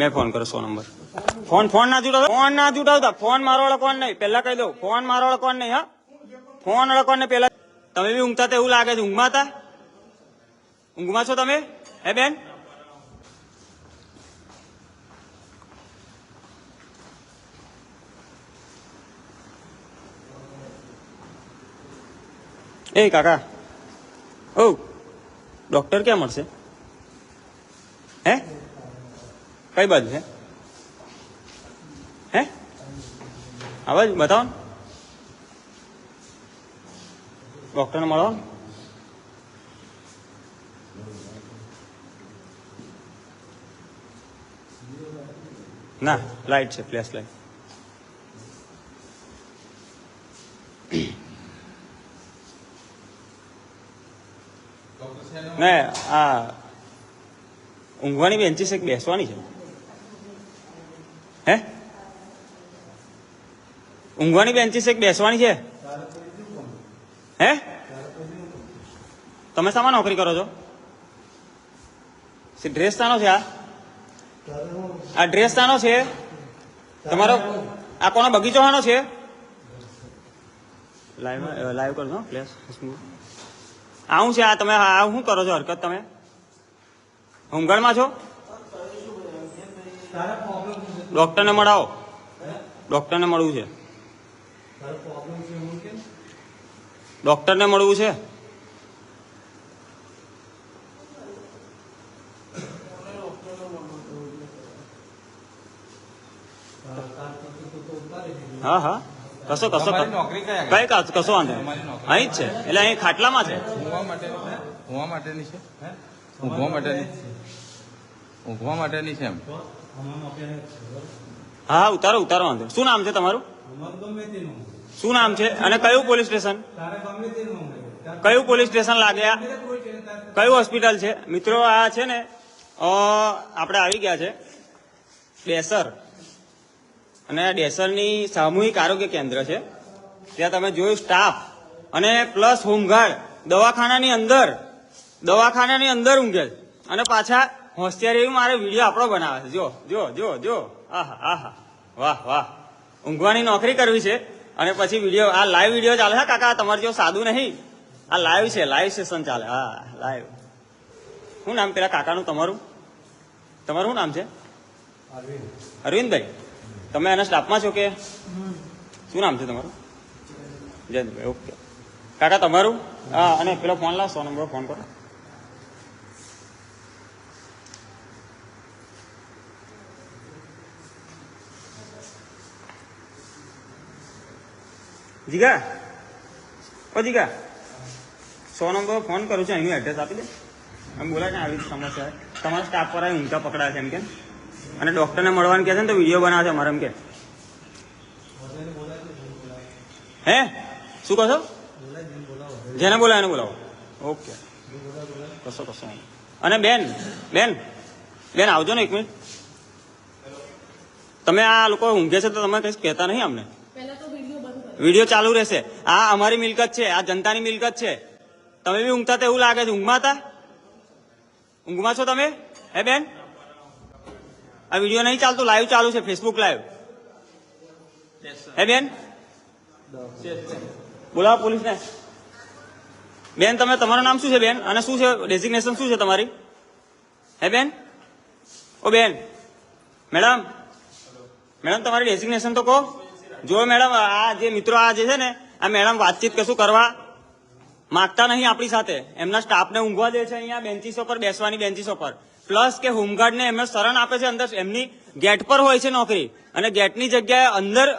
मैं फोन करो 100 number phone ना जुटावता फोन मारो वाला कोण नहीं पहला कही दो फोन मारो वाला कोण नहीं हाँ फोन वाला कोण नहीं पहला तमे भी ઊંઘતા એવું લાગે છે ઊંઘમાં છો તમે હે બેન ए काका ओ डॉक्टर क्या મળશે હે કઈ બાજુ છે હે આવાજ બતાવો ડોક્ટર ને મળો ના લાઈટ છે ફ્લેશ લાઈટ ને આ ઊંઘવાની બેન્ચીસ એક બેસવાની છે હે ઊંઘવાની બેન્ચીસ એક બેસવાની છે હે તમે શામાં નોકરી કરો છો ડ્રેસ શાનો છે આ ડ્રેસ શાનો છે તમારો આ કોનો બગીચો શાનો છે લાઈવ કરજો પ્લેસ આવું છે આ તમે આ શું કરો છો હરકત તમે હોમગાર્ડમાં છો ડોક્ટરને મળાવો ડોક્ટરને મળવું છે ડોક્ટરને મળવું છે હા હા કશો કશો કઈ કશો વાંધો અહીં જ છે એટલે અહીં ખાટલામાં છે ઊંઘવા માટેની છે એમ હા ઉતારો ઉતારો વાંધો શું નામ છે તમારું શું નામ છે અને કયું પોલીસ સ્ટેશન કયું પોલીસ સ્ટેશન લાગ્યા કયું હોસ્પિટલ છે મિત્રો આ છે ને આપણે આવી ગયા છે ડેસર અને ડેસરની સામૂહિક આરોગ્ય કેન્દ્ર છે ત્યાં તમે જોયું સ્ટાફ અને પ્લસ હોમગાર્ડ દવાખાનાની અંદર ઊંઘે અને પાછા હોશિયાર એવી મારે વિડીયો આપણો બનાવે છે જો જો જો જો આહા આહા વાહ વાહ ઊંઘવાની નોકરી કરવી છે અને પછી વિડીયો આ લાઈવ વિડીયો ચાલે છે કાકા તમારે જો સાદું નહીં આ લાઈવ છે લાઈવ સેશન ચાલે હા લાઈવ શું નામ પેલા કાકાનું તમારું શું નામ છે અરવિંદભાઈ તમે એના સ્ટાફમાં છો કે શું નામ છે તમારું જયંતભાઈ ઓકે કાકા તમારું હા અને પેલો ફોન લાવ 100 નંબર ફોન કરો જીગા ઓ જીગા 100 નંબર ફોન કરું છું એનું એડ્રેસ આપી દે એમ બોલા કે આવી સમસ્યા તમારા સ્ટાફ પર આવી ઊંઘા પકડાય છે એમ કે અને ડોક્ટરને મળવાનું કહે છે ને તો વિડીયો બનાવે છે અમારે એમ કે હે શું કહો છો જેને બોલાવે એને બોલાવો ઓકે કશો અને બેન આવજો ને 1 મિનિટ તમે આ લોકો ઊંઘે છે તો તમે કઈ કહેતા નહીં અમને વિડીયો ચાલુ રહેશે આ અમારી મિલકત છે આ જનતાની મિલકત છે તમે બી ઊંઘતા એવું લાગે છે ઊંઘમાં છો તમે હે બેન આ વિડીયો નહીં ચાલતું લાઈવ ચાલુ છે ફેસબુક લાઈવ હે બેન બોલાવો પોલીસને બેન તમે તમારું નામ શું છે બેન અને શું છે ડેઝિગ્નેશન શું છે તમારી હે બેન ઓ બેન મેડમ તમારી ડેઝિગ્નેશન તો કહો જો મેડમ આ જે મિત્રો આ જે છે ને આ મેડમ વાતચીત કશું કરવા માંગતા નહીં આપણી સાથે એમના સ્ટાફને ઊંઘવા દે છે અહીંયા બેન્ચીસો પર બેસવાની બેન્ચીસો પર પ્લસ કે હોમગાર્ડને એમને શરણ આપે છે અંદર એમની ગેટ પર હોય છે નોકરી અને ગેટની જગ્યાએ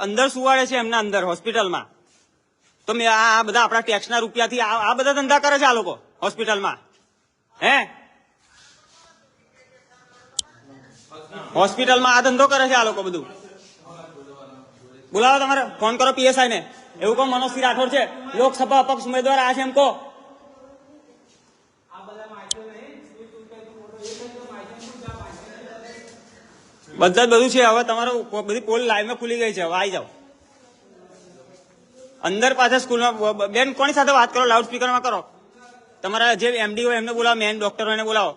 અંદર સુવાડે છે એમના અંદર હોસ્પિટલમાં તો મેં આ બધા આપણા ટેક્સના રૂપિયાથી આ બધા ધંધા કરે છે આ લોકો હોસ્પિટલમાં હે હોસ્પિટલમાં આ ધંધો કરે છે આ લોકો બધું બોલાવો તમારે ફોન કરો પીએસઆઈ ને એવું કહો મનોજસિંહ રાઠોડ છે લોકસભા અપક્ષ ઉમેદવાર આ છે એમ કહો બધા બધું છે હવે તમારું બધી પોલ લાઈવમાં ખુલી ગઈ છે હવે આવી જાઓ અંદર પાછા સ્કૂલમાં બેન કોની સાથે વાત કરો લાઉડ સ્પીકરમાં કરો તમારા જે એમડી હોય એમને બોલાવો મેન ડોક્ટર હોય એને બોલાવો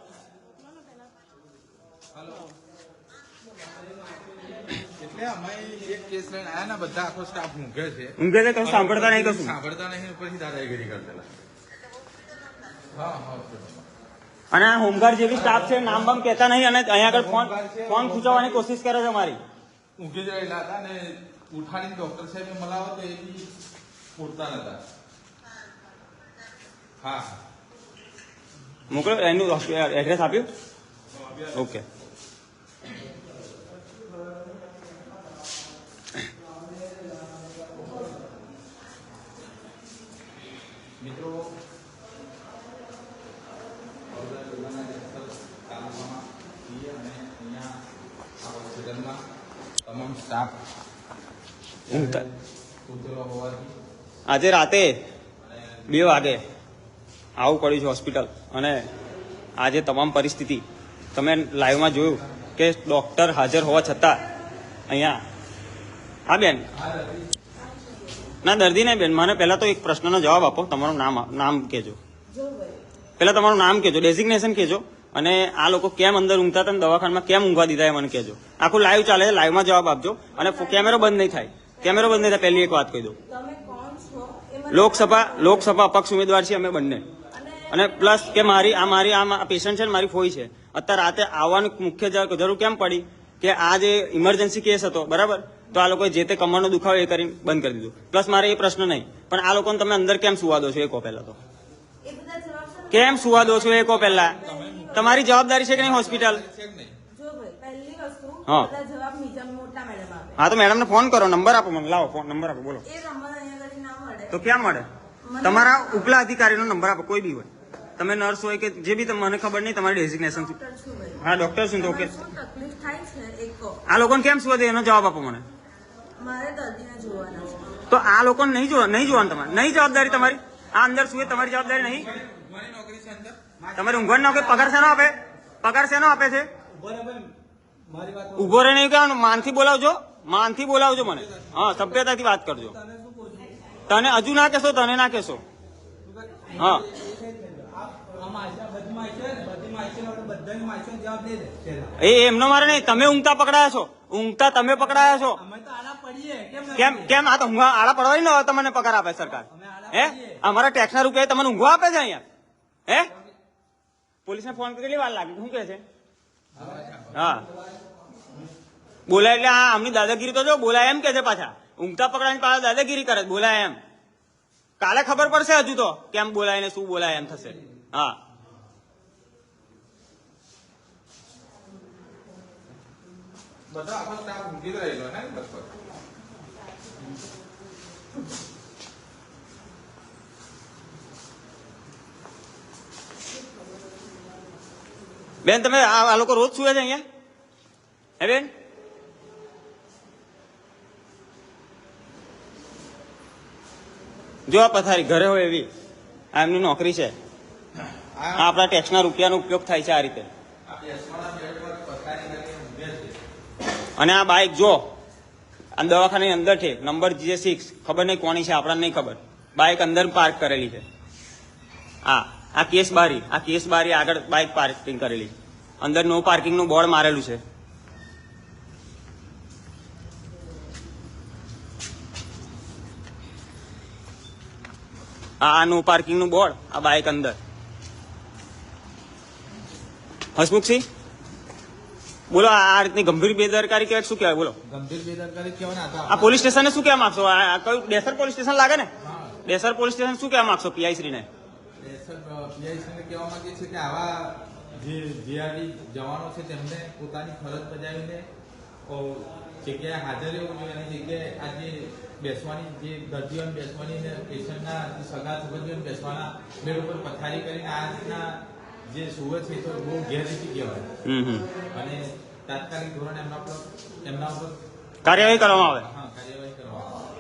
એટલે અમે એક કેસ લઈને આયા ને બધા આખો સ્ટાફ ઊંઘે છે ઊંઘે છે કશું સાંભળતા નહીં કશું. સાંભળતા નહીં પછી દાદાગીરી કરતેલા. હા હા અને આ હોમગાર્ડ જે બી સ્ટાફ છે નામ બામ કહેતા નહીં અને અહીંયા આગળ ફોન ખૂંચવવાની કોશિશ કરે છે મારી. ઊંઘી જ રહેલા હતા ને ઉઠાડીને ડોક્ટર સાહેબે મલાવો તો એ બી ઉઠતા નતા. હા મોકલો એનું એડ્રેસ આપ્યું. ઓકે. મિત્રો હોસ્પિટલમાં તમામ સ્ટાફ ઉતરેલો હોવાથી આજે રાતે 2 વાગે આવું પડ્યું છે હોસ્પિટલ. અને આજે તમામ પરિસ્થિતિ તમે લાઈવમાં જોયું કે ડોક્ટર હાજર હોવા છતાં અહીંયા હા બેન ના દર્દી નહીં બેન મને પહેલા તો એક પ્રશ્નનો જવાબ આપો. તમારું નામ કહેજો. પહેલા તમારું નામ કહેજો, ડેઝિગ્નેશન કહેજો અને આ લોકો કેમ અંદર ઊંઘતા હતા દવાખાનામાં કેમ ઊંઘવા દીધા એ મને કહેજો. આખું લાઈવ ચાલે છે, લાઈવમાં જવાબ આપજો અને કેમેરો બંધ નહીં થાય. કેમેરો બંધ નહીં થાય પહેલી એક વાત કહી દઉં. લોકસભા અપક્ષ ઉમેદવાર છીએ અમે બંને. અને પ્લસ કે મારી પેશન્ટ છે ને મારી ફોઈ છે. અત્યારે રાતે આવવાની મુખ્ય જરૂર કેમ પડી કે આ જે ઇમરજન્સી કેસ હતો બરાબર તો આ લોકોએ જે તે કમરનો દુખાવો એ કરીને બંધ કરી દીધું. પ્લસ મારે એ પ્રશ્ન નહીં પણ આ લોકોને તમે અંદર કેમ સુવા દો છો એ કહો પહેલા તો. કેમ સુવા દો છો એ કહો પહેલા. તમારી જવાબદારી છે કે નહીં હોસ્પિટલ? હા હા તો મેડમને ફોન કરો. નંબર આપો મને. લાવો ફોન નંબર આપો. બોલો તો ક્યાં મળે? તમારા ઉપલા અધિકારીનો નંબર આપો કોઈ બી હોય. તમે નર્સ હોય કે જે બી મને ખબર નહીં તમારી ડેઝિગ્નેશન. હા ડોક્ટર છું તો ઓકે. આ લોકોને કેમ સુવા દે એનો જવાબ આપો મને. તો આ લોકોને નહીં જોવાનું તમારે નહીં જવાબદારી તમારી. આ અંદર સુએ તમારી જવાબદારી નહીં. તમારી ઊંઘવાની નોકરી પગાર શેનો આપે? પગાર શેનો આપે છે? ઉભો રહે નહીં કહેવાનું. માનથી બોલાવજો મને. હા સભ્યતાથી વાત કરજો. તને હજુ ના કહેશો, તને ના કહેશો. હા એમનો મારે નહીં. તમે ઊંઘતા પકડાયા છો. ઊંઘતા તમે પકડાયા છો. કેમ આ તો આડા પડવા ને તમને પગાર આપે સરકાર? હે અમારા ટેક્સના રૂપિયા તમને ઊંઘવા આપે છે અહીંયા? હે પોલીસને ફોન કેટલી વાર લાગે? શું કે છે? હા બોલાય એટલે હા આમની દાદાગીરી તો જો બોલાય એમ કે છે પાછા. ઊંઘતા પકડાઈને પાછા દાદાગીરી કરે બોલાય એમ. કાલે ખબર પડશે હજુ તો કેમ બોલાય ને શું બોલાય એમ થશે. હા બધા આખો સ્ટાફ ઊંઘી જ રહેલો ને લગભગ. બેન તમે આ લોકો રોજ સુવે છે અહીંયા? હે બેન જો આ પથારી ઘરે હોય એવી આ એમની નોકરી છે. આપણા ટેક્સના રૂપિયાનો ઉપયોગ થાય છે આ રીતે. અને આ બાઇક જો આ દવાખાનાની અંદર છે નંબર G6 ખબર નહીં કોની છે આપણાને નહીં ખબર. બાઇક અંદર પાર્ક કરેલી છે. આ કેસ બારી આગળ બાઇક પાર્કિંગ કરેલી છે. અંદર નો પાર્કિંગ નું બોર્ડ મારેલું છે. આ નો પાર્કિંગ નું બોર્ડ આ બાઇક અંદર. હસમુખસિંહ બોલો આ રીતની ગંભીર બેદરકારી કહેવાય શું કહેવાય? બોલો ગંભીર બેદરકારી કહેવાય. આ પોલીસ સ્ટેશનને શું કહેવા માંગશો? કયું ડેસર પોલીસ સ્ટેશન લાગે ને? ડેસર પોલીસ સ્ટેશન શું કહેવા માંગશો પીઆઈ શ્રીને? પીઆઈ કહેવા માંગીએ છીએ કે આવા જે જીઆરડી જવાનો છે તેમને પોતાની ફરજ બજાવીને જગ્યાએ હાજર રહેવું જોઈએ અને જગ્યાએ આજે બેસવાની જે દર્દીઓને બેસવાની ને પેશન્ટના સગા સંબંધીઓને બેસવાના બેડ ઉપર પથારી કરીને આ રીતના જે સુવે છે તો બહુ ગેરરીતિ કહેવાય. અને તાત્કાલિક ધોરણે એમના ઉપર કાર્યવાહી કરવામાં આવે. હા કાર્યવાહી કરવામાં આવે.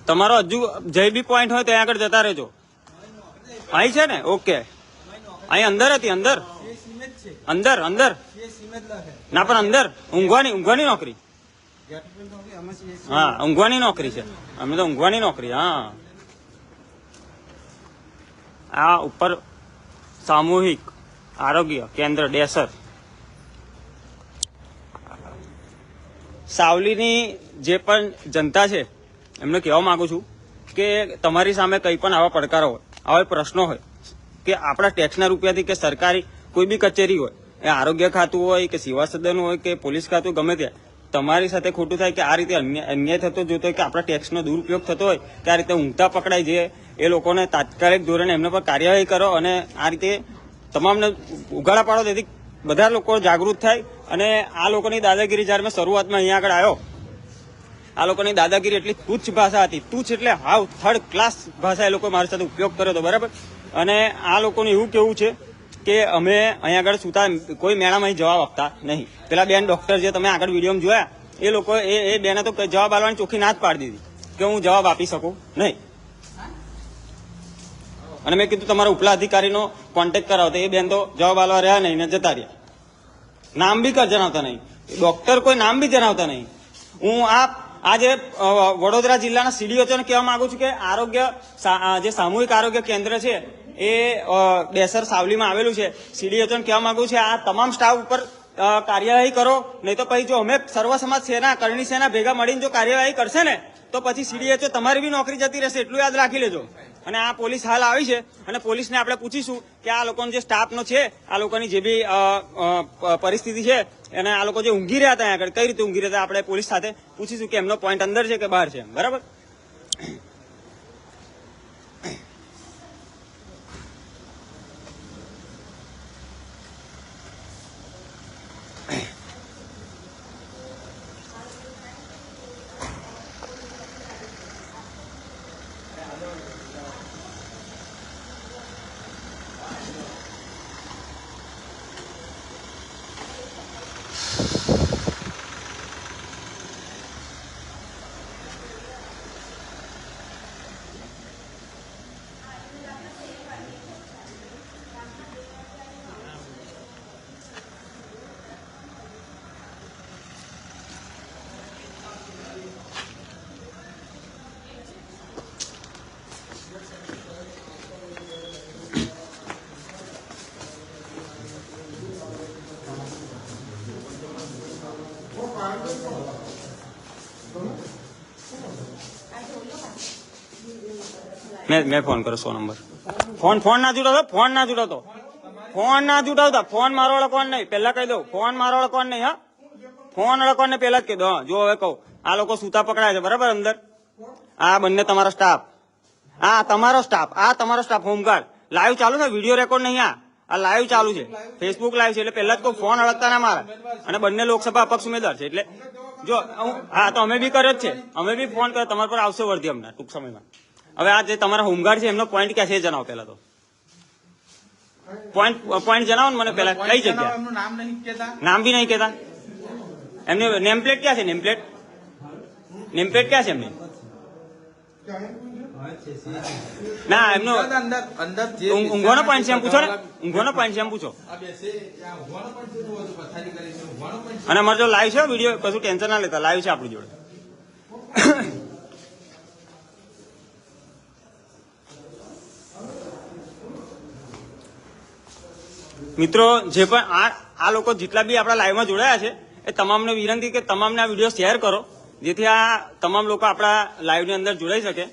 તમારો હજુ જય બી પોઈન્ટ હોય ત્યાં આગળ જતા રહેજો. અહીં છે ને? ઓકે અહીં અંદર હતી. અંદર ના પણ અંદર ઊંઘવાની નોકરી. હા ઊંઘવાની નોકરી છે. અમે તો ઊંઘવાની નોકરી. હા આ ઉપર સામૂહિક આરોગ્ય કેન્દ્ર ડેસર સાવલીની જે પણ જનતા છે એમને કહેવા માંગુ છું કે તમારી સામે કંઈ પણ આવા પડકારો હોય, આવા પ્રશ્નો હોય કે આપણા ટેક્સના રૂપિયાથી કે સરકારી કોઈ બી કચેરી હોય, એ આરોગ્ય ખાતું હોય કે સેવા સદન હોય કે પોલીસ ખાતું ગમે ત્યાં તમારી સાથે ખોટું થાય કે આ રીતે અન્યાય થતો જોતો હોય કે આપણા ટેક્સનો દુરુપયોગ થતો હોય કે આ રીતે ઊંઘતા પકડાય છે, એ લોકોને તાત્કાલિક ધોરણે એમના પર કાર્યવાહી કરો અને આ રીતે તમામને ઉગાડા પાડો, તેથી બધા લોકો જાગૃત થાય. અને આ લોકોની દાદાગીરી જ્યારે મેં શરૂઆતમાં અહીંયા આગળ આવ્યો, આ લોકોની દાદાગીરી એટલી તુચ્છ ભાષા હતી, તુચ્છ એટલે હાવ થર્ડ ક્લાસ ભાષા એ લોકો મારી સાથે ઉપયોગ કર્યો હતો, બરાબર. અને આ લોકોનું એવું કેવું છે કે અમે અહીંયા આગળ સુતા કોઈ મેળામાં જવાબ આપતા નહીં. પેલા બેન ડોક્ટર જે તમે આગળ વિડીયોમાં જોયા એ લોકો એ બેને તો જવાબ આપવાની ચોખ્ખી ના જ પાડી દીધી કે હું જવાબ આપી શકું નહીં. અને મેં કીધું તમારા ઉપલા અધિકારીનો કોન્ટેક્ટ કરાવો, તો એ બેન તો જવાબ આપવા રહ્યા નહીં ને જતા રહ્યા. નામ બી જણાવતા નહીં, ડોક્ટર કોઈ નામ બી જણાવતા નહીં. હું આજે વડોદરા જિલ્લાના સીડીઓને કહેવા માંગુ છું કે આરોગ્ય જે સામૂહિક આરોગ્ય કેન્દ્ર છે એ ડેસર સાવલીમાં આવેલું છે. સીડીઓને કહેવા માંગુ છું આ તમામ સ્ટાફ ઉપર કાર્યવાહી કરો, નહીં તો પછી જો અમે સર્વ સમાજ સેના કરણી સેના ભેગા મળીને જો કાર્યવાહી કરશે ને તો પછી સીડીએચઓ તમારી બી નોકરી જતી રહેશે, એટલું યાદ રાખી લેજો. અને આ પોલીસ હાલ આવી છે અને પોલીસને આપણે પૂછીશું કે આ લોકોનો જે સ્ટાફનો છે, આ લોકોની જે બી પરિસ્થિતિ છે અને આ લોકો જે ઊંઘી રહ્યા હતા આગળ કઈ રીતે ઊંઘી રહ્યા હતા, આપણે પોલીસ સાથે પૂછીશું કે એમનો પોઈન્ટ અંદર છે કે બહાર છે, બરાબર. મેં ફોન કર્યો 100 નંબર. ફોન ના જોડાવતો, ફોન ના જોડાવતા, ફોન મારો અડકવાનું નહીં, પેલા કહી દઉં, ફોન મારો અડકવાનું નહીં. હા, ફોન અડકવાને પેલા જ કહી દો. જો હવે કહું, આ લોકો સૂતા પકડાય છે, બરાબર. અંદર આ બંને તમારો સ્ટાફ, આ તમારો સ્ટાફ હોમગાર્ડ લાઈવ ચાલુ છે, વિડીયો રેકોર્ડ નહીં. આ લાઈવ ચાલુ છે, ફેસબુક લાઈવ છે, એટલે પહેલા જ કહું ફોન અડકતા ના મારા. અને બંને લોકસભા અપક્ષ ઉમેદવાર છે, એટલે જો હા તો અમે બી કર્યો જ છે, અમે બી ફોન કર્યો, તમારા પર આવશે વર્દી હમણાં ટૂંક સમયમાં. હવે આ જે તમારા હોમગાર્ડ છે એમનો પોઈન્ટ ક્યાં છે એ જણાવો પેલા તો. પોઈન્ટ જણાવો ને મને પેલા, કઈ જગ્યા? નામ બી નહીં કહેતા. એમની નેમપ્લેટ ક્યાં છે? નેમપ્લેટ ક્યાં છે એમની? ના, એમનો ઊંઘવાનો પોઈન્ટ છે એમ પૂછો ને, ઊંઘવાનો પોઈન્ટ છે એમ પૂછો. અને અમારે જો લાઈવ છે વિડીયો, કશું ટેન્શન ના લેતા, લાઈવ છે આપણી જોડે. મિત્રો જે પણ આ લોકો જેટલા બી આપણા લાઈવમાં જોડાયા છે એ તમામને વિનંતી કે તમામને આ વિડીયો શેર કરો, જેથી આ તમામ લોકો આપણા લાઈવની અંદર જોડાઈ શકે.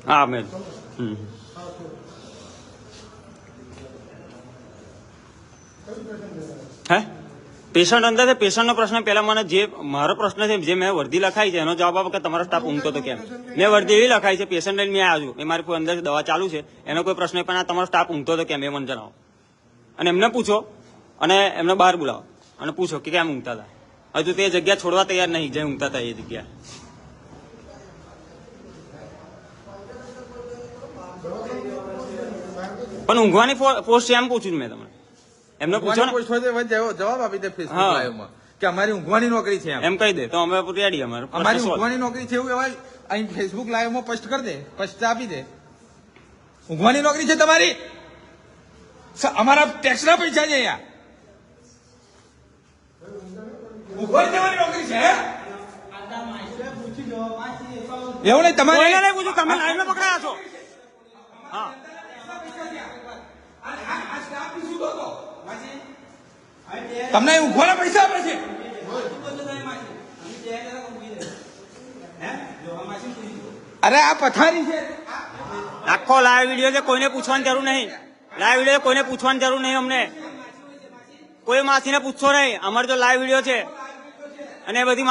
હા મેં હે પેશન્ટ અંદર છે. પેશન્ટનો પ્રશ્ન પહેલા મને જે મારો પ્રશ્ન છે, જે મેં વર્દી લખાઈ છે એનો જવાબ આપો કે તમારો સ્ટાફ ઊંઘતો તો કેમ. મેં વર્દી એવી લખાઈ છે, પેશન્ટ લઈને મેં આવ્યો છું, એ મારી કોઈ અંદર દવા ચાલુ છે એનો કોઈ પ્રશ્ન, પણ આ તમારો સ્ટાફ ઊંઘતો તો કેમ એ મને જણાવો. અને એમને પૂછો અને એમને બહાર બોલાવો અને પૂછો કે કેમ ઊંઘતા હતા. હજુ તે જગ્યા છોડવા તૈયાર નહીં જ્યાં ઊંઘતા હતા એ જગ્યા. પણ ઊંઘવાની પોસ્ટ છે એમ પૂછ્યું છું મેં તમને. એમને પૂછો ને, જવાબ આપી દે ફેસબુક હા. લાઈવમાં કે અમારી ઊંઘવાની નોકરી છે એમ કહી દે તો અમે રેડી. અમારે અમારી ઊંઘવાની નોકરી છે એવું કહેવાય. અહીં ફેસબુક લાઈવમાં પોસ્ટ કરી દે, પોસ્ટ આપી દે. ઊંઘવાની નોકરી છે તમારી? અમારા ટેક્સના પૈસા છે અહીંયા. ઊંઘવાની તમારી નોકરી છે? એવું નહીં તમારે નહીં પૂછ્યું, તમે લાઈનમાં પકડાયા છો. હા તમને ઊંઘવાના પૈસા આપે છે? અરે આ પથારી છે. આખો લાઈવ વિડીયો છે, કોઈને પૂછવાની જરૂર નહીં. લાઈવ વિડીયો કોઈને પૂછવાની જરૂર નહીં. અમને કોઈ માસીને પૂછશો નહીં. અમારે તો લાઈવ વિડીયો છે અને એ બધી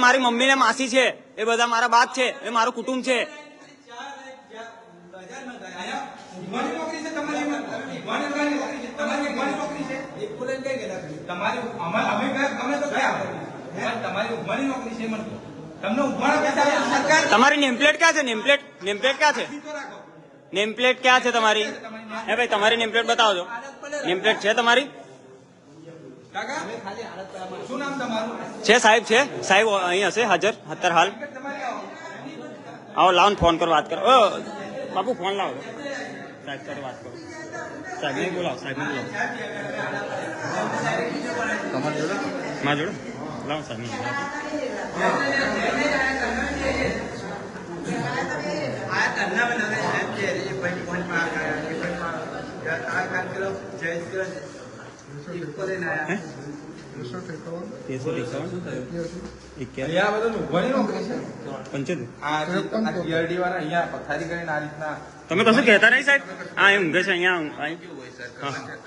મારી મમ્મી ને માસી છે, એ બધા મારા બાપ છે, એ મારું કુટુંબ છે. તમારી નેમપ્લેટ ક્યાં છે? નેમપ્લેટ ક્યાં છે? નેમપ્લેટ ક્યાં છે તમારી? હે ભાઈ, તમારી નેમપ્લેટ બતાવજો. નેમપ્લેટ છે તમારી? છે સાહેબ? છે સાહેબ અહીં હશે હાજર અત્યારે હાલ? આવો લાવો ફોન કરો, વાત કરો. બાપુ ફોન લાવો, સાહેબ સાથે વાત કરો. સાહેબ ને બોલાવો, સાહેબ ને બોલાવો. મારા જોડે લાવો સાહેબ ને. તમે કશું કહેતા નહીં સાહેબ? હા, એમ ઊંઘે છે અહીંયા.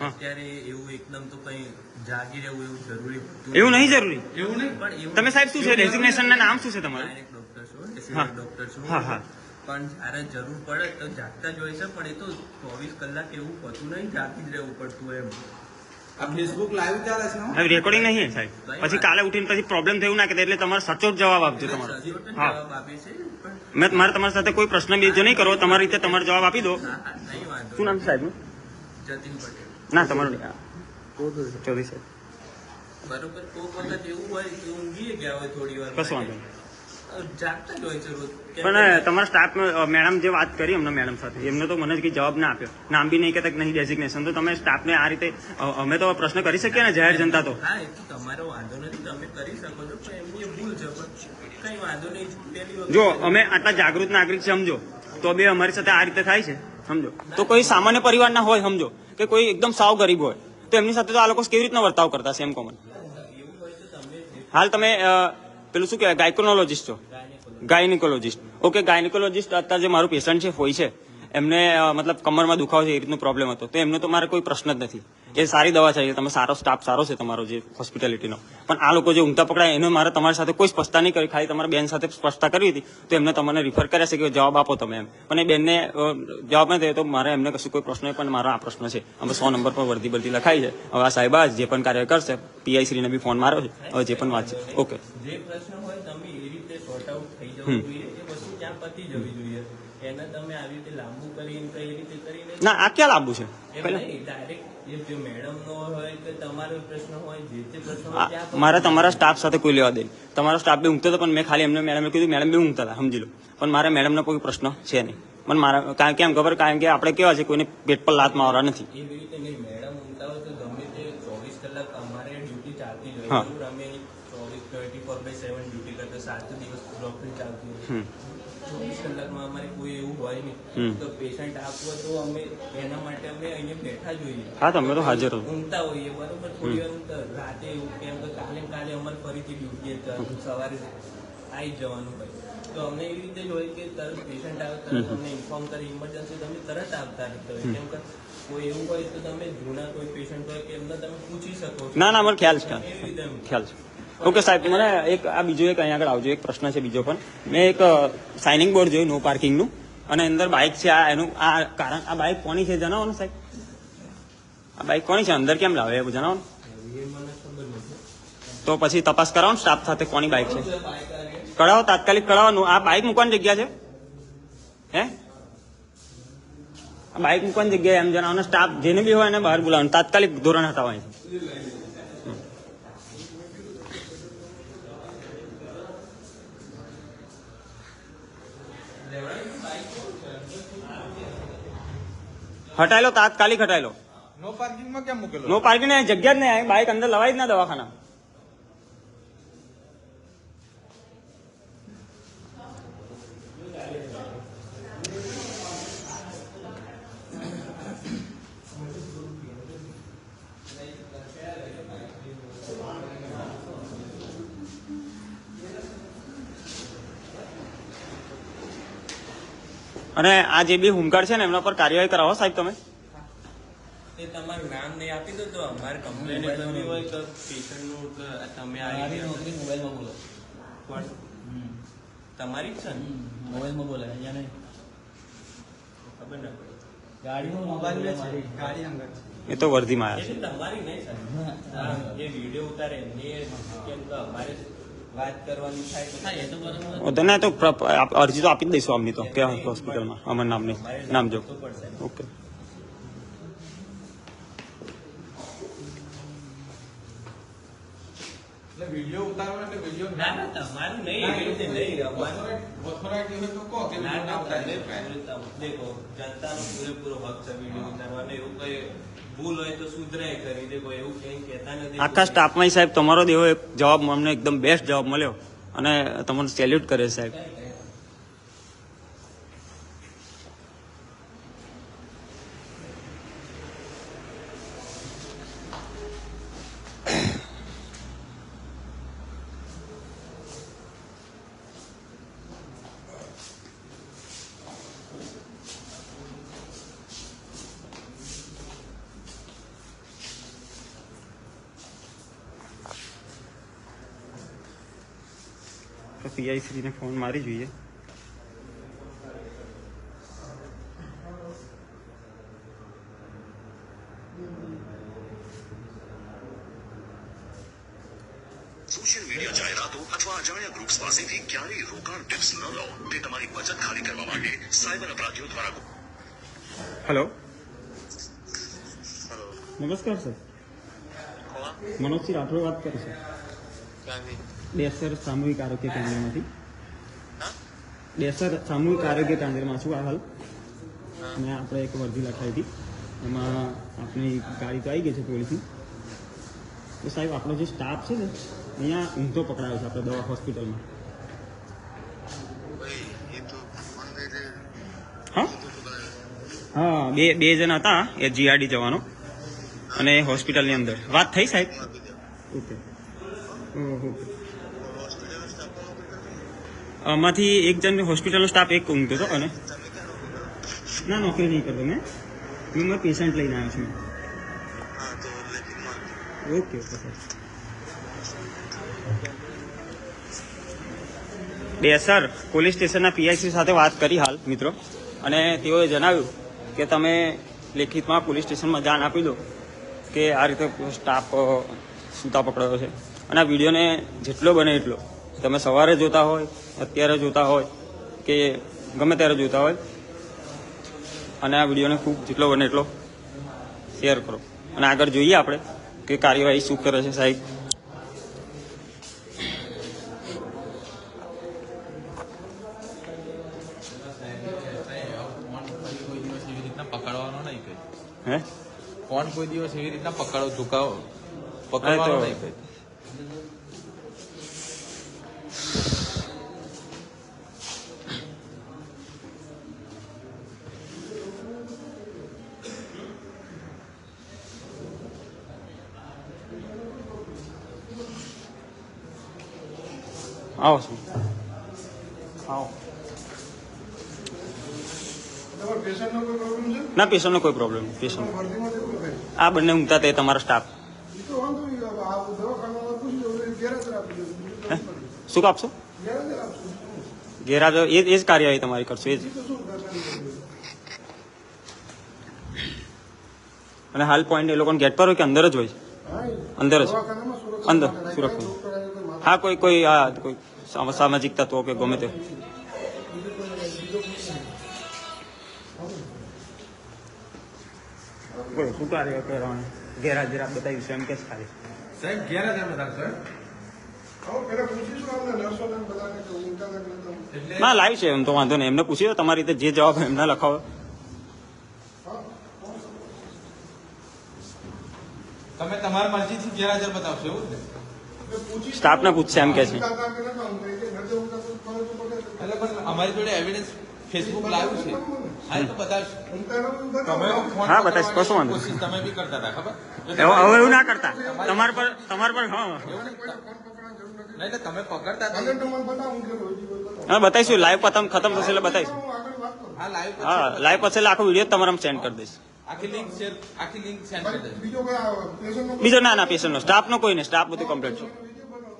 અત્યારે એવું એકદમ તો કઈ જાગી રહેવું એવું જરૂરી એવું નહીં જરૂરી. એવું નહીં પણ એવું તમે સાહેબ શું છે ડેઝિગ્નેશન ના નામ શું છે તમારું? ડોક્ટર છો, હા. ડોક્ટર છો. હા, હા. પણ જયારે જરૂર પડે તો જાગતા જ હોય છે, પણ એ તો 24 કલાક એવું હોતું નહીં, જાગી જ રહેવું પડતું એમ. આ ફેસબુક લાઈવ ચાલે છે. હવે રેકોર્ડિંગ નહીં સાહેબ. પછી કાલે ઉઠીને પછી પ્રોબ્લેમ થયું ના કે એટલે તમારે સચોટ જવાબ આપજો તમારો. હા, જવાબ આપે છે પણ મારે તમારી સાથે કોઈ પ્રશ્ન બીજો નહીં કરવો. તમારી રીતે તમારો જવાબ આપી દો. હા, નહીં વાંધો. શું નામ છે સાહેબનું? જતીન પટેલ. ના, તમારું ચૌધરી સાહેબ. બરોબર. કોક વખત એવું હોય કે ઊંઘી ગયા હોય થોડી વાર, કશું વાંધો નહીં. જાગતા જ હોય છે રોજ. પણ તમારા સ્ટાફ મેડમ જે વાત કરી એમના મેડમ સાથે, એમને તો મને જ કઈ જવાબ ના આપ્યો. નામ બી નહીં કહેતા કે નહીં ડેઝિગ્નેશન. તો તમે સ્ટાફને આ રીતે અમે તો પ્રશ્ન કરી શકીએ ને જાહેર જનતા તો. હા, એ તો તમારો વાંધો નથી, તમે કરી શકો છો, પણ એમની ભૂલ છે. પણ કઈ વાંધો નહીં. પહેલી વખત જો અમે આટલા જાગૃત નાગરિક છે સમજો, તો બે અમારી સાથે આ રીતે થાય છે સમજો. તો કોઈ સામાન્ય પરિવારના હોય સમજો, કે કોઈ એકદમ સાવ ગરીબ હોય, તો એમની સાથે તો આ લોકો કેવી રીતના વર્તાવ કરતા છે એમ કોમન. હાલ તમે પેલું શું કહેવાય ગાયકોનોલોજીસ્ટ છો? ગાયનિકોલોજીસ્ટ. ઓકે, ગાયનિકોલોજીસ્ટ અત્યારે જે મારું પેશન્ટ છે હોય છે, એમને મતલબ કમરમાં દુખાવો છે એ રીતનો પ્રોબ્લેમ હતો, તો એમનો તો મારે કોઈ પ્રશ્ન જ નથી. એ સારી દવા છે, તમે સારો સ્ટાફ સારો છે તમારો જે હોસ્પિટાલિટીનો. પણ આ લોકો જે ઊંઘતા પકડાય એનો મારે તમારી સાથે કોઈ સ્પષ્ટતા નહીં કરી. ખાલી તમારા બેન સાથે સ્પષ્ટતા કરી હતી, તો એમને તમને રિફર કર્યા છે કે જવાબ આપો તમે એમ. પણ એ બેનને જવાબ નહીં થયો, તો મારે એમને કશું કોઈ પ્રશ્ન નહીં. પણ મારો આ પ્રશ્ન છે, અમે 100 નંબર પર વર્દી બરદી લખાઈ છે. હવે આ સાહેબ જે પણ કાર્ય કરશે, પીઆઈ શ્રીને બી ફોન માર્યો છે, હવે જે પણ વાત છે ઓકે. જે પ્રશ્ન હોય તમે એ રીતે સોર્ટ આઉટ થઈ જવું જોઈએ, એ વસ્તુ ત્યાં પતી જવી જોઈએ. એને તમે આવી રીતે લાંબુ કરીને કઈ રીતે કરીને ના, આ ક્યાં લાંબુ છે? એમ નહીં, ડાયરેક્ટ જે મેડમ નો હોય કે તમારો પ્રશ્ન હોય, જે તે પ્રશ્ન હોય ત્યાં મારે તમારા સ્ટાફ સાથે કોઈ લેવા દે. તમારો સ્ટાફ બી ઊંઘતો હતો, પણ મેં ખાલી એમને મેડમને કીધું, મેડમ બી ઊંઘતા હતા સમજી લો. પણ મારે મેડમનો કોઈ પ્રશ્ન છે નહીં. પણ મારા કેમ ખબર, કારણ કે આપણે કેવા છે, કોઈને પેટ પર લાત મારવા નથી. એવી રીતે નહીં. મેડમ ઊંઘતા હોય તો ગમે તે 24 કલાક અમારે ડ્યુટી ચાલતી જ હા. હોય. અમે 24/7 ડ્યુટી કરતા 7 દિવસ ડોક્ટર ચાલતી હોય. 24 કલાકમાં અમારે કોઈ એવું હોય નહીં. તો પેશન્ટ આપવું તો અમે એના માટે અમે અહીંયા બેઠા જોઈએ. હા, તમે તો હાજર હો. ઊંઘતા હોઈએ બરોબર, થોડી વાર ઊંઘતા. રાતે એવું કેમ કે કાલે અમારે ફરીથી ડ્યુટી સવારે આવી જ જવાનું હોય, તો અમને એવી રીતે જ હોય કે તરત પેશન્ટ આવે તરત અમને ઇન્ફોર્મ કરી, ઇમરજન્સી તમે તરત આવતા રહેતા હોય. કેમ કે કોઈ એવું હોય તો તમે જૂના કોઈ પેશન્ટ હોય કે એમને તમે પૂછી શકો છો. ના મને ખ્યાલ છે, એવી રીતે એમ. ખ્યાલ છે. ઓકે સાહેબ, મને એક આ બીજો એક અહીંયા આગળ આવજો, એક પ્રશ્ન છે બીજો પણ. મેં એક સાઇનિંગ બોર્ડ જોયું નો પાર્કિંગનું, અને અંદર બાઇક છે. આ એનું આ કારણ, આ બાઇક કોની છે જણાવો ને સાહેબ? આ બાઇક કોની છે? અંદર કેમ લાવે એ જણાવો ને. એ મને ખબર નથી. તો પછી તપાસ કરાવો સ્ટાફ સાથે કોની બાઇક છે, કરાવો, તાત્કાલિક કરાવવાનું. આ બાઇક મૂકવાની જગ્યા છે, હે આ બાઇક મૂકવાની જગ્યાએ એમ જણાવવાનું. સ્ટાફ જેને બી હોય એને બહાર બોલાવવાનું, તાત્કાલિક ધોરણ હટાવવાની છે. હટાયેલો, તાત્કાલિક હટાયેલો. નો પાર્કિંગમાં કેમ મૂકેલો? નો પાર્કિંગ જગ્યા જ નહીં, બાઇક અંદર લવાય જ ના દવાખાના. અને આ જે બી હોમગાર્ડ છે ને એમના પર કાર્યવાહી કરાવો સાહેબ તમે. એ તમારું નામ નહીં આપી દો તો અમારે કમ્પ્લેન કરવી હોય તો પેશન્ટનું તો તમે આવી નોકરી મોબાઈલમાં બોલો પણ તમારી જ છે ને મોબાઈલમાં બોલે અહીંયા નહીં ખબર ના પડે ગાડીનો મોબાઈલ છે ગાડી અંગર એ તો વર્ધીમાં આવ્યા એટલે તમારી નહીં સાહેબ જે વિડીયો ઉતારે એમની કેમ તો અમારે વાત કરવાની થાય તો થાય એ તો બરાબર. છે તને તો અરજી તો આપી જ દઈશું આમની તો કે હોસ્પિટલમાં અમારું નામની નામ જો. ઓકે એટલે વિડીયો ઉતારવાનો એટલે વિડીયો ના ના તમારું નહીં એવી રીતે નહીં અમારું ઓથોરાઇટી હોય તો કહો કે ના વિડીયો ના ના ઉતારે. દેખો જનતાનો પૂરેપૂરો હક છે વિડીયો ઉતારવાનો. એવું કઈ ભૂલ હોય તો સુધરાય કરી દેખો, એવું કઈ કહેતા નથી. આખા સ્ટાફમાં સાહેબ તમારો એવો એક જવાબ અમને એકદમ બેસ્ટ જવાબ મળ્યો અને તમને સેલ્યુટ કરે સાહેબ. પીઆઈ શ્રીને ફોન મારી જોઈએ. સોશિયલ મીડિયા જાહેરાતો અથવા અજાણ્યા ગ્રુપ્સ પાસેથી ક્યારેય રોકાણ ટિપ્સ ન લો. તે તમારી બચત ખાલી કરવા માટે સાયબર અપરાધીઓ દ્વારા. હેલો, નમસ્કાર સર, મનોજસિંહ રાઠોડ વાત કરું છું. ડેસર સામૂહિક આરોગ્ય કેન્દ્રમાંથી. ડેસર સામૂહિક આરોગ્ય કેન્દ્રમાં છું આ હાલ. અને આપણે એક વર્ધી લખાવી હતી, એમાં આપણી ગાડી તો આવી ગઈ છે પોલીસની. તો સાહેબ આપણો જે સ્ટાફ છે ને અહીંયા ઊંધો પકડાયો છે આપણે દવા હોસ્પિટલમાં. હા હા, બે જણ હતા, એ જીઆરડી જવાનો અને હોસ્પિટલની અંદર વાત થઈ સાહેબ. Okay okay. આમાંથી એક જણ હોસ્પિટલનો સ્ટાફ એક ઊંઘતો હતો અને ના નોકરી નહીં કરતો મેં મારા પેશન્ટ લઈને આવ્યો છું. Okay okay sir. Desar police સ્ટેશનના પીઆઈસી સાથે વાત કરી હાલ મિત્રો, અને તેઓએ જણાવ્યું કે તમે લેખિતમાં પોલીસ સ્ટેશનમાં જાણ આપી દો કે આ રીતે સ્ટાફ સૂતા પકડાયો છે. અને આ વિડીયોને જેટલો બને એટલો તમે સવારે જોતા હોય, અત્યારે જોતા હોય કે ગમે ત્યારે જોતા હોય, અને આ વિડીયોને ખૂબ જેટલો બને એટલો શેર કરો. અને આગળ જોઈએ આપણે કે કાર્યવાહી શું કરે છે સાહેબ. પકડવાનો નહીં કઈ. હે ફોન કોઈ દિવસ એવી રીતના પકડવાનો નહીં કઈ. આવો શું આવો. ના પેશન્ટનો કોઈ પ્રોબ્લેમ નહીં. પેશન્ટ આ બંને ઊંઘતા તે તમારા સ્ટાફ. શું કાપશો? ગેરહાજર એ જ કાર્યવાહી તમારી કરશો એ જ. અને હાલ પોઈન્ટ એ લોકોને ગેટ પર હોય કે અંદર જ હોય? અંદર જ. અંદર સુરક્ષા. હા, કોઈ સામાજિક તત્વો કે ગમે તે. બોલો શું કાર્ય કરવાનું? ગેરહાજર આપ બતાવ્યું છે એમ કે ખાલી સાહેબ ગેરહાજર બતાવશો ના લાઈવ છે એમ તો વાંધો નહીં. એમને પૂછી દો તમારી રીતે જે જવાબ એમને લખાવો. તમે તમારી મરજીથી ગેરહાજર બતાવશો એવું જ ને? સ્ટાફને પૂછશે એમ કે છે. એટલે પણ અમારી જોડે એવિડન્સ ફેસબુક લાઈવ છે. હા એ તો બતાવશો. તમે ફોન હા, બતાવીશ, કશો વાંધો કોશિશ તમે બી કરતા હતા ખબર? હવે એવું ના કરતા તમારા પર હા નહીં એટલે તમે પકડતા હતા. હા બતાવીશું. લાઈવ ખતમ થશે એટલે બતાવીશું. હા લાઈવ હા, લાઈવ પછી એટલે આખો વિડીયો તમારે સેન્ડ કરી દઈશ. આખી લિંક સેન્ડ કરી દેજો. બીજો ના પેશન્ટનો સ્ટાફનો કોઈ નહીં. સ્ટાફ બધું કમ્પ્લીટ છે.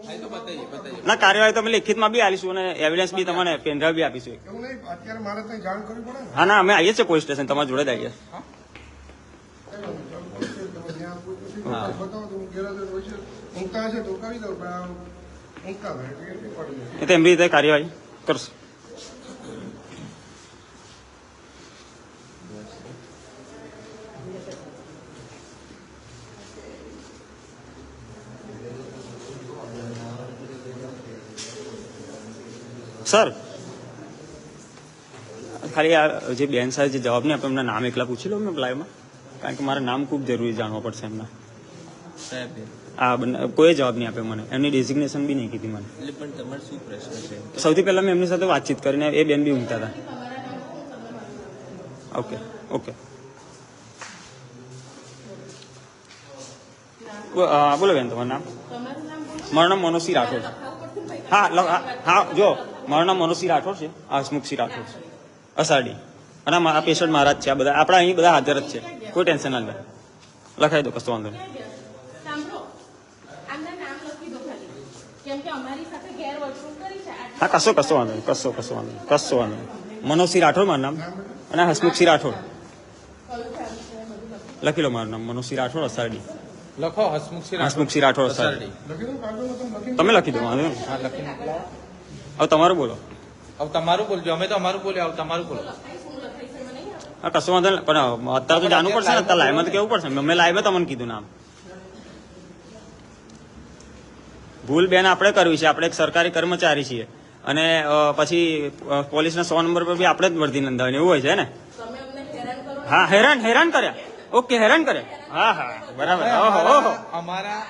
હા એ તો બતાવીએ ના, કાર્યવાહી તમે લિખિતમાં બી આવીશું અને એવિડન્સ બી તમને પેનડ્રાઈવ બી આપીશું. હા ના, અમે આવીએ છીએ પોલીસ સ્ટેશન તમારી જોડે જ આવીએ. એ તો એમની રીતે કાર્યવાહી કરશું. સર ખાલી આ જે બેન સાહેબ જે જવાબ નહીં આપે એમના નામ એકલા પૂછી લો મેં લાઈવમાં, કારણ કે મારા નામ ખૂબ જરૂરી જાણવા પડશે એમના. સાહેબ હા, કોઈ જવાબ નહીં આપે મને. એમની ડેઝિગ્નેશન બી નહીં કીધી મને. એટલે પણ તમારો શું પ્રશ્ન છે? સૌથી પહેલા મેં એમની સાથે વાતચીત કરીને એ બેન બી ઊંઘતા હતા. ઓકે ઓકે બોલો બેન તમારું નામ? મારું નામ મનોજસિંહ રાઠોડ છે. હા જો મારું નામ મનોજસિંહ રાઠોડ છે. હસમુખસિંહ રાઠોડ છે, અસાડી. અને આ પેશન્ટ મારા જ છે. આ બધા આપણા અહીં બધા હાજર જ છે. કોઈ ટેન્શન ના લે. લખાઈ દો, કશો વાંધો નહીં. હા, કશો વાંધો નહીં. કશો વાંધો નહીં. મનોજસિંહ રાઠોડ મારું નામ અને હસમુખસિંહ રાઠોડ લખી લો. મારું નામ મનોજસિંહ રાઠોડ, અસાડી. લખો હસમુખસિંહ રાઠોડ, અસાડી. તમે લખી દો, વાંધો નહીં. હા લખીને મોકલાવો. હવે તમારું બોલો. હવે તમારું બોલજો. અમે તો અમારું બોલ્યા, હવે તમારું બોલો. હા, કશો વાંધો નહીં. પણ અત્યારે તો જાણવું પડશે ને. અત્યારે લાઈવમાં તો કેવું પડશે. મેં લાઈવમાં તમને કીધું નામ. ભૂલ બેન આપણે કરવી છે. આપણે એક સરકારી કર્મચારી છીએ અને પછી પોલીસના 100 નંબર પર બી આપણે જ વર્દી નોંધાવીને એવું હોય છે ને. હા, હેરાન કર્યા. ઓકે, હેરાન કર્યા. હા બરાબર. ઓહો અમારા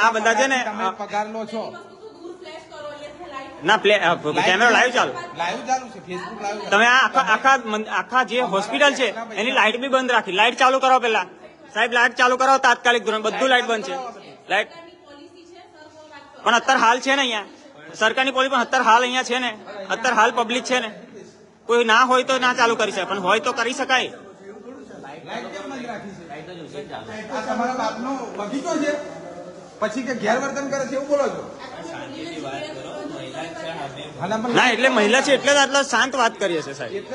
આ બધા છે ને તમે પગાર લો છો. ના કેમેરો લાઈવ ચાલુ છે, ફેસબુક લાઈવ. તમે આખા જે હોસ્પિટલ છે એની લાઈટ બી બંધ રાખી. લાઈટ ચાલુ કરાવો પેલા સાહેબ. લાઈટ ચાલુ કરાવો તાત્કાલિક ધોરણ. બધું લાઈટ બંધ છે. લાઈટ પણ અત્યારે હાલ છે ને અહીંયા સરકારની પોલીસ પણ અત્યારે હાલ અહીંયા છે ને. અત્યારે હાલ પબ્લિક છે ને. કોઈ ના હોય તો ના ચાલુ કરી શકાય, પણ હોય તો કરી શકાય. આ તમારા બાપનો બગીચો છે પછી કે ગેરવર્તન કરે છે એવું બોલો છો? ના, એટલે મહિલા છે એટલે જ આટલા શાંત વાત કરીએ છીએ સાહેબ.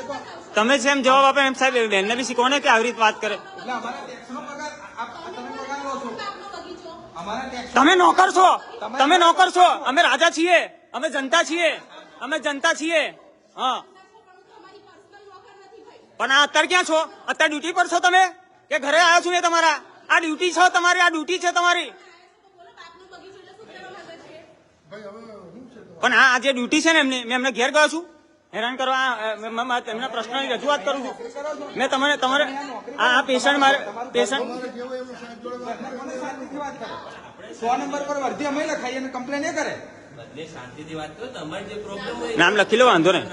તમે જેમ જવાબ આપે એમ સાહેબ બેનને બી શીખવો ને કે આવી રીતે વાત કરે. એટલે અમારા ટેક્સનો પગાર તમે પગાર લો છો. અમારા ટેક્સ તમે નોકર છો. તમે નોકર છો. અમે રાજા છીએ. અમે જનતા છીએ. હા, પણ આ અત્યારે ક્યાં છો? અત્યારે ડ્યુટી પર છો તમે કે ઘરે આવ્યા છો? એ તમારા આ ડ્યુટી છો તમારી. આ ડ્યુટી છે તમારી. પણ આ જે ડ્યુટી છે ને એમની, મેં એમને ઘેર ગયો છું હેરાન કરવા. એમના પ્રશ્નની રજૂઆત કરું છું. મેં તમારે આ પેશન્ટ 100 નંબર પર વર્દી અમે લખાઈએ અને કમ્પ્લેન એ કરે. બદલે શાંતિથી વાત કરો. તમારે જે પ્રોબ્લેમ હોય નામ લખી લો, વાંધો નહીં.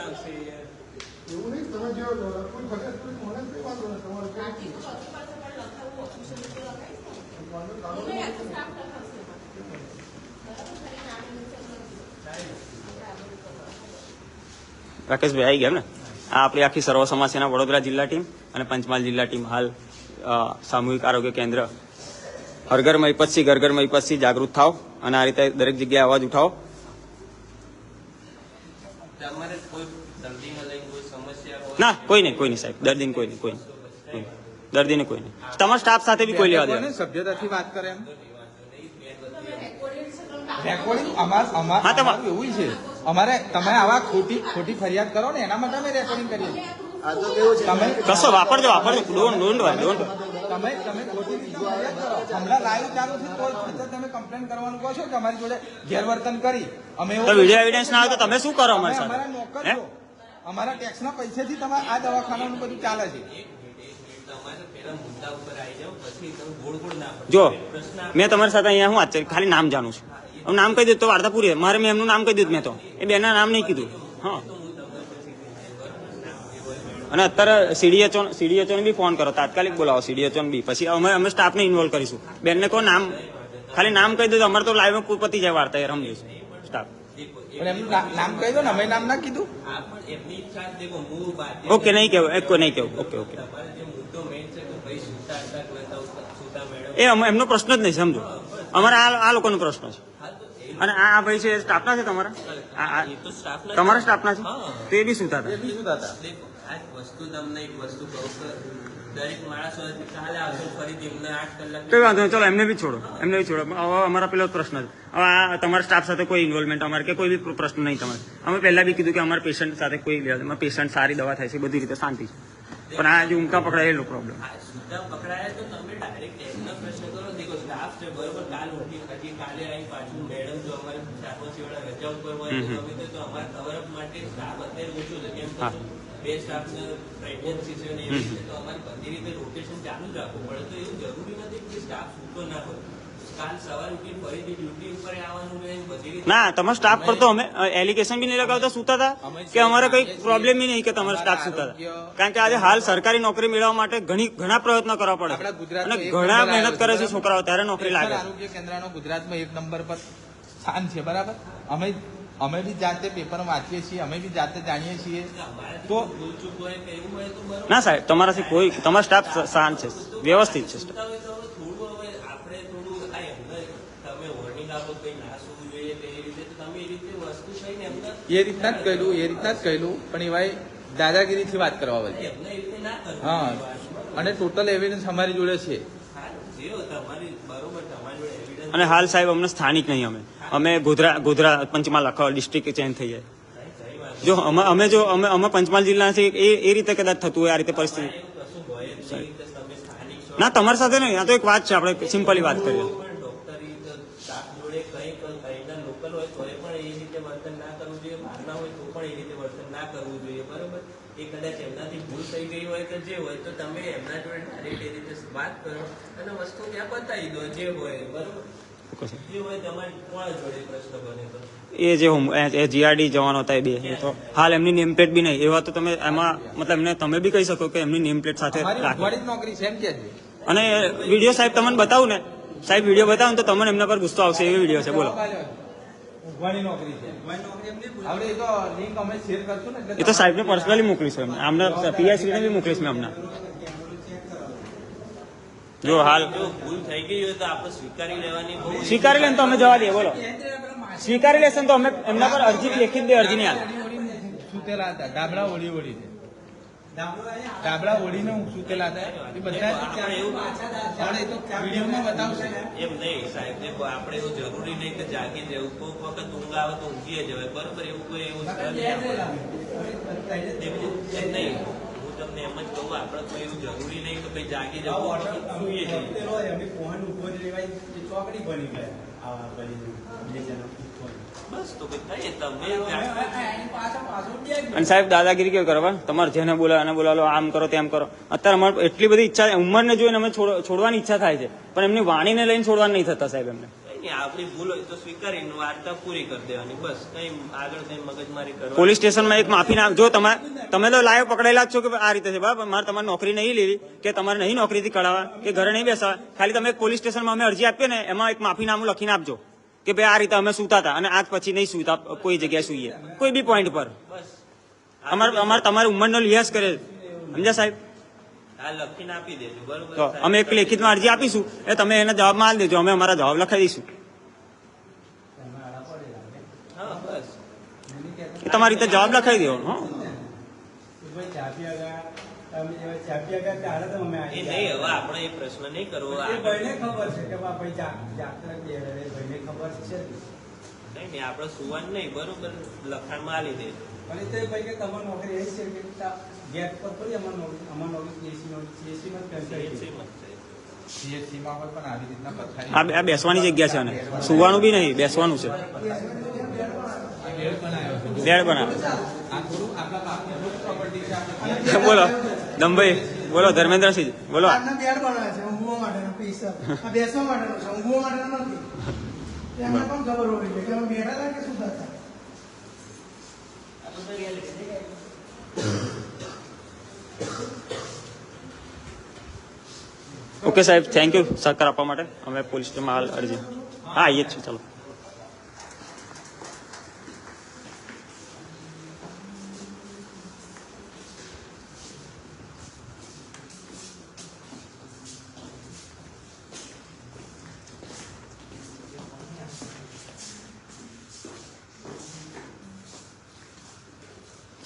રાકેશભાઈ આવી ગયા ને. આ આપણી આખી સર્વ સમાજ સેના વડોદરા જિલ્લા ટીમ અને પંચમહાલ જિલ્લા ટીમ હાલ સામૂહિક આરોગ્ય કેન્દ્ર હરઘર મહીપતસિંહ ઘર ઘર મહીપતસિંહ જાગૃત થાવ અને આ રીતે દરેક જગ્યાએ અવાજ ઉઠાવો. તમારે કોઈ દર્દીને લઈને કોઈ સમસ્યા હોય? ના, કોઈ નહીં સાહેબ. દર્દીને કોઈ નહીં. તમારા સ્ટાફ સાથે બી કોઈ લેવા દેવા. સભ્યતાથી વાત કરે એમ. રેકોર્ડિંગ હા, અમારું એવું છે. અમારે તમે આવા ખોટી ફરિયાદ કરો ને એના માટે અમે રેકોર્ડિંગ કરીએ છીએ. તમે કશો વાપરજો ડોન્ટ તમે ખોટી રીતે ફરિયાદ કરો. હમણાં લાઈવ ચાલુ છે તો છતાં તમે કમ્પ્લેન કરવાનું કહો છો કે અમારી જોડે ગેરવર્તન કરી. અમે તો વિડીયો એવિડન્સ ના આવે તો તમે શું કરો અમારી સાથે? અમારા નોકર હે? છો. અમારા ટેક્સના પૈસાથી તમારે આ દવાખાનાનું બધું ચાલે છે. તમારે પેલા મુદ્દા ઉપર આવી જાઓ, પછી તમે ગોળ ગોળ ના પડો. જો પ્રશ્ન મેં તમારી સાથે અહીંયા હું વાત કરી, ખાલી નામ જાણું છું. હું નામ કહી દીધું તો વાર્તા પૂરી. મારે મેં એમનું નામ કહી દીધું, મેં તો એ બેના નામ નહીં કીધું. હા, અને અત્યારે સીડીએચઓ ને બી ફોન કરો, તાત્કાલિક બોલાવો સીડીએચઓ ને બી. પછી અમે સ્ટાફને ઇન્વોલ્વ કરીશું. બેનને કોઈ નામ ખાલી નામ કહી દીધું, અમારે તો લાઈવ પતી જાય વાર્તા એ રમીશું સ્ટાફ. પણ એમનું નામ કહી દો ને, અમે નામ ના કીધું. આ પણ એમની ઈચ્છા જ દેખો, હું બાધ્ય ઓકે, નહીં કેવું, એક નહીં કેવું. ઓકે તમારે જે મુદ્દો મેઇન છે કે ભાઈ સુતા હતા કે નતા સુતા મેડમ, એ એમનો પ્રશ્ન જ નહીં, સમજો. અમારે આ લોકોનો પ્રશ્ન છે. હા તો એ અને આ ભાઈ છે સ્ટાફના છે તમારા? એ તો સ્ટાફના તમારા સ્ટાફના છે? હા. તો એ બી સુતા હતા. એ બી શું થતા? દેખો આ વસ્તુ તમને એક વસ્તુ કહું કે દરેક માણસ હોય કાલે આવશે ફરીથી એમને 8 કલાક કઈ વાંધો નહીં, ચલો એમને બી છોડો. હવે અમારા પેલો પ્રશ્ન છે. હવે આ તમારા સ્ટાફ સાથે કોઈ ઇન્વોલ્વમેન્ટ અમારે કે કોઈ બી પ્રશ્ન નહીં તમારે. અમે પહેલા બી કીધું કે અમારા પેશન્ટ સાથે કોઈ પેશન્ટ સારી દવા થાય છે, બધી રીતે શાંતિ છે. પણ આ જે ઊંઘા પકડાય એનો પ્રોબ્લેમ. સુતા પકડાયા તો તમે ડાયરેક્ટ એમનો પ્રશ્ન કરો. દેખો સ્ટાફ છે બરોબર, કાલે કાલે આવી પાછું મેડમ જો અમારે 4-5 વાળા રજા ઉપર હોય તો અમે તો અમારા કવર અપ માટે સ્ટાફ અત્યારે ઓછું છે. કેમ હા. કે બે સ્ટાફને પ્રેગ્નન્સી છે ને એવી રીતે તો અમારે બધી રીતે રોટેશન ચાલુ જ રાખવું પડે. તો એવું જરૂરી નથી કે સ્ટાફ સૂતો ના હોય. કાલ સવારે ઉઠીને ફરીથી ડ્યુટી ઉપર આવવાનું રહે બધી રીતે. ના, તમારા સ્ટાફ પર તો અમે એલિગેશન બી નહીં લગાવતા સુતા હતા કે અમારે કઈ પ્રોબ્લેમ બી નહીં કે તમારા સ્ટાફ સુતા હતા. કારણ કે આજે હાલ સરકારી નોકરી મેળવવા માટે ઘણા પ્રયત્નો કરવા પડે આપણા છે ગુજરાતમાં અને એક ઘણા નંબર મહેનત કરે છે આવ્યો છે. છોકરાઓ, ત્યારે નોકરી લાગે છે. આરોગ્ય કેન્દ્રનો ગુજરાતમાં 1 નંબર પર સ્થાન છે, બરાબર. અમે બી જાતે પેપર વાંચીએ છીએ, અમે બી જાતે જાણીએ છીએ. અમારાથી તો ભૂલ ચૂક હોય કે એવું હોય તો બરોબર. ના સાહેબ, તમારા સ્ટાફ શાંત છે, વ્યવસ્થિત છે. સુતા હોય તો હવે થોડું હવે આપણે થોડું આ એમને તમે વોર્નિંગ આપો કઈ ના સૂવું જોઈએ કે એ રીતે તો તમે એ રીતે વસ્તુ થઈને એમને એ રીતના જ કહેલું પણ એવાય દાદાગીરીથી વાત કરવા બધી. એમને એ રીતે ના કરવું હા, જોઈએ વાત. અને ટોટલ એવિડન્સ અમારી જોડે છે. હા, જે હોય તમારી બરોબર તમારી જોડે એવિડન્સ અને હાલ સાહેબ અમને સ્થાનિક નહીં, અમે ગોધરા પંચમહાલ આખા ડિસ્ટ્રિક્ટ ચેન્જ થઈ જાય. જો અમે પંચમહાલ જિલ્લા છે એ રીતે કદાચ થતું હોય આ રીતે પરિસ્થિતિ. કશું હોય જ નહીં કે તમે સ્થાનિક છો. ના, તમારી સાથે નહીં, આ તો એક વાત છે, આપણે સિમ્પલી વાત કરીએ. પણ ડોક્ટરી સ્ટાફ જોડે કઈના લોકલ હોય તો પણ એ રીતે વર્તન ના કરવું જોઈએ, બહારના હોય તો પણ એ રીતે વર્તન ના કરવું જોઈએ, બરોબર. એ કદાચ એમનાથી ભૂલ થઈ ગઈ હોય કે જે હોય તો તમે એમના જોડે ડાયરેક્ટ એ રીતે વાત કરો અને વસ્તુ ત્યાં બતાવી દો જે હોય, બરોબર. જે હોય તમારે કોણ જોડે પ્રશ્ન બને તો એ જીઆરડી જવાનો હતા એ બે, એ તો હાલ એમની નેમ પ્લેટ બી નહીં. એવા તો તમે એમાં મતલબ એમને તમે બી કહી શકો કે એમની નેમ પ્લેટ સાથે અમારી રાખી. ઊંઘવાળી જ નોકરી છે એમ કે છે. અને વિડીયો સાહેબ તમને બતાવું ને, સાહેબ વિડીયો બતાવું ને તો તમને એમના પર ગુસ્સો આવશે એવી વિડીયો છે. બોલો. ઊંઘવાળી નોકરી છે. આપણે એ તો લિંક અમે શેર કરશું ને એ તો સાહેબને પર્સનલી મોકલીશું એમને, આમને પીઆઈસીને બી મોકલીશ મેં અમને. જો હાલ જો ભૂલ થઈ ગઈ હોય તો આપણે સ્વીકારી લેવાની બહુ સ્વીકારી લે તો અમે જવા દઈએ. બોલો, સ્વીકારી લેશે ને તો અમે એમના પર અરજી લેખિત દે, અરજી નહીં આવે. સુતેલા હતા, ડાબડા ઓળી સુતેલા હતા એ બધા આપણે એવું આપણે એ તો વિડીયોમાં બતાવશે. એમ નહીં સાહેબ, દેખો આપણે એવું જરૂરી નહીં કે જાગી જવું. કોઈક વખત ઊંઘ આવે તો ઊંઘી જવાય, બરોબર. એવું કોઈ એવું દેખો એમ નહીં, હું તમને એમ જ કહું આપણે કોઈ એવું જરૂરી નહીં કે ભાઈ જાગી જવું, કોઈક વખત સૂઈએ જઈએ. બસ તો ભાઈ તમે અને સાહેબ દાદાગીરી કેવી કરવા, તમારે જેને બોલાવો આમ કરો તેમ કરો. અત્યારે અમારે એટલી બધી ઈચ્છા, ઉંમરને જોઈને અમે છોડવાની ઈચ્છા થાય છે, પણ એમની વાણીને લઈને છોડવા નહીં થતા સાહેબ. એમને આપણી ભૂલ હોય તો સ્વીકારીને વાર્તા પૂરી કરી દેવાની, બસ. કઈ આગળ કઈ મગજમારી કરવા. પોલીસ સ્ટેશનમાં એક માફી ના, જો તમે તો લાઈવ પકડાયેલા જ છો કે આ રીતે છે, બરાબર. મારે તમારી નોકરી નહીં લેવી કે તમારે નહીં નોકરીથી કઢાવવા કે ઘરે નહીં બેસાવા, ખાલી તમે એક પોલીસ સ્ટેશનમાં અમે અરજી આપીએ ને એમાં એક માફીનામું લખીને આપજો કે ભાઈ આ રીતે અમે સૂતા હતા અને આજ પછી નહીં સૂતા કોઈ જગ્યાએ સૂઈએ, કોઈ બી પોઈન્ટ પર. અમારે તમારી ઉંમરનો લિહાઝ કરે, સમજ્યા સાહેબ. આ લખીને આપી દેજો, બરોબર. તો અમે એક લેખિતમાં અરજી આપીશું, એ તમે એને જવાબમાં આપી દેજો, અમે અમારા જવાબ લખાઈ દઈશું. હા, બસ. એ તમારી રીતે જવાબ લખાઈ દેવાનો. હા, એ નહીં, હવે આપણે એ પ્રશ્ન નહીં કરવો. કઈ નહીં, આપણે સુવાનું નહીં, બરોબર લખાણમાં આલી દે. અને તે ભાઈ કે તમારી નોકરી એ છે કે ગેટ પર થોડી અમાર નોકરી CSC માં CSC માં પણ આવી રીતના પથારી આ બેસવાની જગ્યા છે અને સુવાનું બી નહીં, બેસવાનું છે. બેડ બનાવ્યો છે. બેડ બનાવે. આ થોડું આપણા બાપની થોડું પ્રોપર્ટી છે આપણે. બોલો દમભાઈ, બોલો ધર્મેન્દ્રસિંહ, બોલો. બેડ બનાવે છે ઊંઘવા માટેનો પૈસા, આ બેસવા માટેનો છે, ઊંઘવા માટેનો નથી. એમને પણ ખબર હોવી જોઈએ કે અમે બેઠા હતા કે શું થતા. ઓકે સાહેબ, થેન્ક યુ સહકાર આપવા માટે. અમે પોલીસ સ્ટેશનમાં હાલ અરજી હા આવીએ જ છું. ચાલો.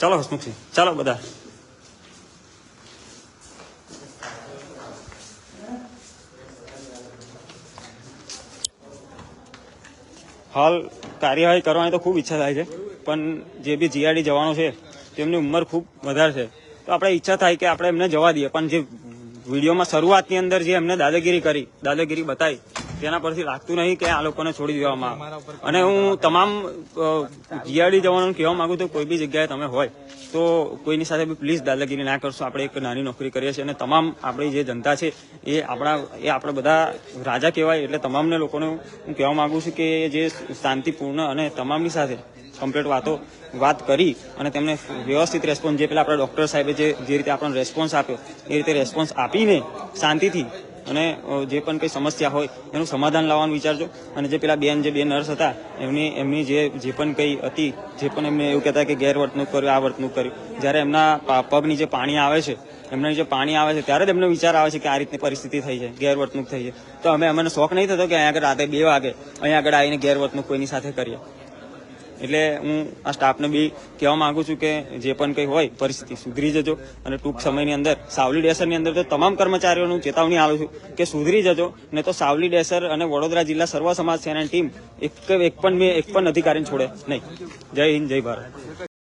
ચાલો હસમુખસિંહ, ચાલો બધા. હાલ કાર્યવાહી કરવાની તો ખૂબ ઈચ્છા થાય છે, પણ જે બી જીઆરડી જવાનો છે તેમની ઉંમર ખૂબ વધારે છે, તો આપણે ઈચ્છા થાય કે આપણે એમને જવા દઈએ. પણ જે વિડીયોમાં શરૂઆતની અંદર જે એમને દાદાગીરી બતાવી તેના પરથી લાગતું નહીં કે આ લોકોને છોડી દેવામાં આવે. અને હું તમામ જીઆરડી જવાનોને કહેવા માંગુ છું, કોઈ બી જગ્યાએ તમે હોય તો કોઈની સાથે બી પ્લીઝ દાદાગીરી ના કરશો. આપણે એક નાની નોકરી કરીએ છીએ અને તમામ આપણી જે જનતા છે એ આપણે બધા રાજા કહેવાય. એટલે તમામને લોકોને હું કહેવા માંગુ છું કે જે શાંતિપૂર્ણ અને તમામની સાથે કમ્પ્લીટ વાત કરી અને તેમને વ્યવસ્થિત રેસ્પોન્સ, જે પેલા આપણા ડૉક્ટર સાહેબે જે રીતે આપણને રેસ્પોન્સ આપ્યો એ રીતે રેસ્પોન્સ આપીને શાંતિથી અને જે પણ કંઈ સમસ્યા હોય એનું સમાધાન લાવવાનું વિચારજો. અને જે પેલા બે નર્સ હતા એમની જે પણ કંઈ હતી, જે પણ એમને એવું કહેતા કે ગેરવર્તણૂક કર્યું, આ વર્તણૂક કર્યું, જ્યારે એમના પગ નીચે પાણી આવે છે ત્યારે જ એમને વિચાર આવે છે કે આ રીતની પરિસ્થિતિ થઈ છે, ગેરવર્તણૂક થઈ છે. તો અમને શોખ નહીં થતો કે અહીંયા આગળ રાતે 2 વાગે અહીંયા આગળ આવીને ગેરવર્તણૂક કોઈની સાથે કરીએ. એટલે હું આ સ્ટાફને બી કહેવા માંગુ છું કે જે પણ કંઈ હોય પરિસ્થિતિ સુધરી જજો. અને ટૂંક સમયની અંદર સાવલી ડેસરની અંદર તો તમામ કર્મચારીઓનું ચેતવણી આપું છું કે સુધરી જજો, ને તો સાવલી ડેસર અને વડોદરા જિલ્લા સર્વ સમાજ સેનાની ટીમ એક પણ અધિકારીને છોડે નહીં. જય હિન્દ, જય ભારત.